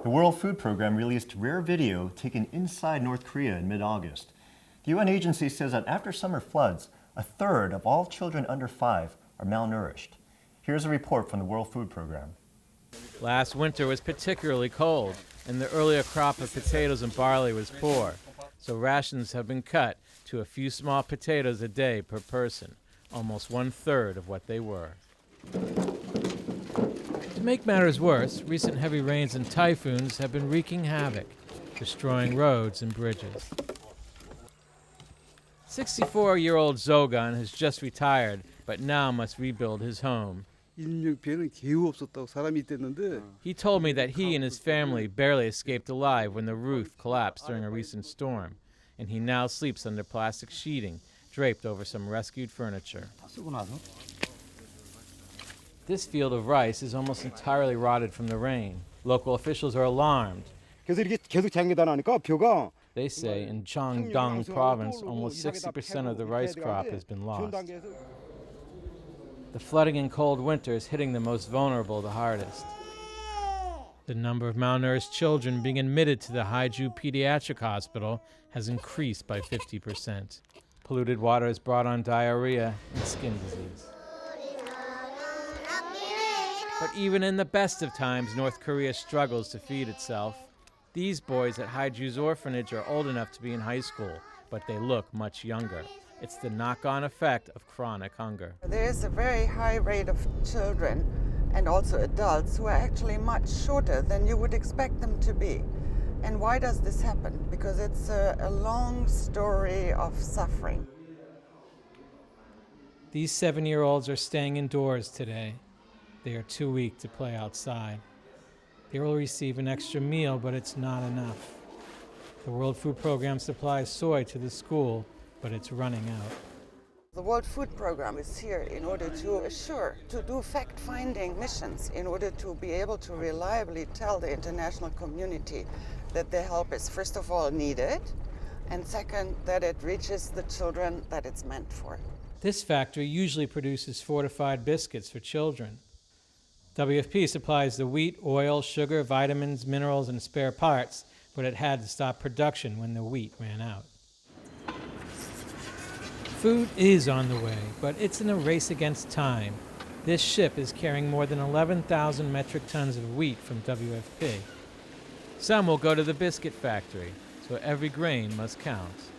The World Food Program released rare video taken inside North Korea in mid-August. The UN agency says that after summer floods, a third of all children under 5 are malnourished. Here's a report from the World Food Program. Last winter was particularly cold, and the earlier crop of potatoes and barley was poor, so rations have been cut to a few small potatoes a day per person, almost 1/3 of what they were. To make matters worse, recent heavy rains and typhoons have been wreaking havoc, destroying roads and bridges. 64-year-old Zogan has just retired, but now must rebuild his home. He told me that he and his family barely escaped alive when the roof collapsed during a recent storm, and he now sleeps under plastic sheeting draped over some rescued furniture. This field of rice is almost entirely rotted from the rain. Local officials are alarmed. They say in Cheongdong province, almost 60% of the rice crop has been lost. The flooding and cold winter is hitting the most vulnerable the hardest. The number of malnourished children being admitted to the Haeju Pediatric Hospital has increased by 50%. Polluted water has brought on diarrhea and skin disease. But even in the best of times, North Korea struggles to feed itself. These boys at Haeju's orphanage are old enough to be in high school, but they look much younger. It's the knock-on effect of chronic hunger. There is a very high rate of children and also adults who are actually much shorter than you would expect them to be. And why does this happen? Because it's a long story of suffering. These 7-year-olds are staying indoors today. They are too weak to play outside. They will receive an extra meal, but it's not enough. The World Food Program supplies soy to the school, but it's running out. The World Food Program is here in order to do fact-finding missions, in order to be able to reliably tell the international community that their help is, first of all, needed, and second, that it reaches the children that it's meant for. This factory usually produces fortified biscuits for children. WFP supplies the wheat, oil, sugar, vitamins, minerals, and spare parts, but it had to stop production when the wheat ran out. Food is on the way, but it's in a race against time. This ship is carrying more than 11,000 metric tons of wheat from WFP. Some will go to the biscuit factory, so every grain must count.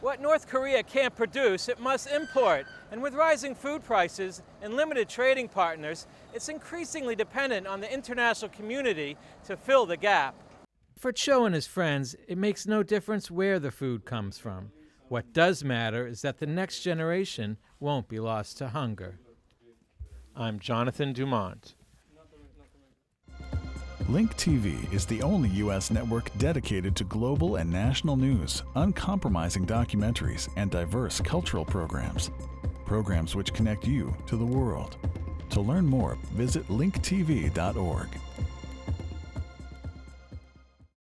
What North Korea can't produce, it must import. And with rising food prices and limited trading partners, it's increasingly dependent on the international community to fill the gap. For Cho and his friends, it makes no difference where the food comes from. What does matter is that the next generation won't be lost to hunger. I'm Jonathan Dumont. Link TV is the only U.S. network dedicated to global and national news, uncompromising documentaries, and diverse cultural programs. Programs which connect you to the world. To learn more, visit linktv.org.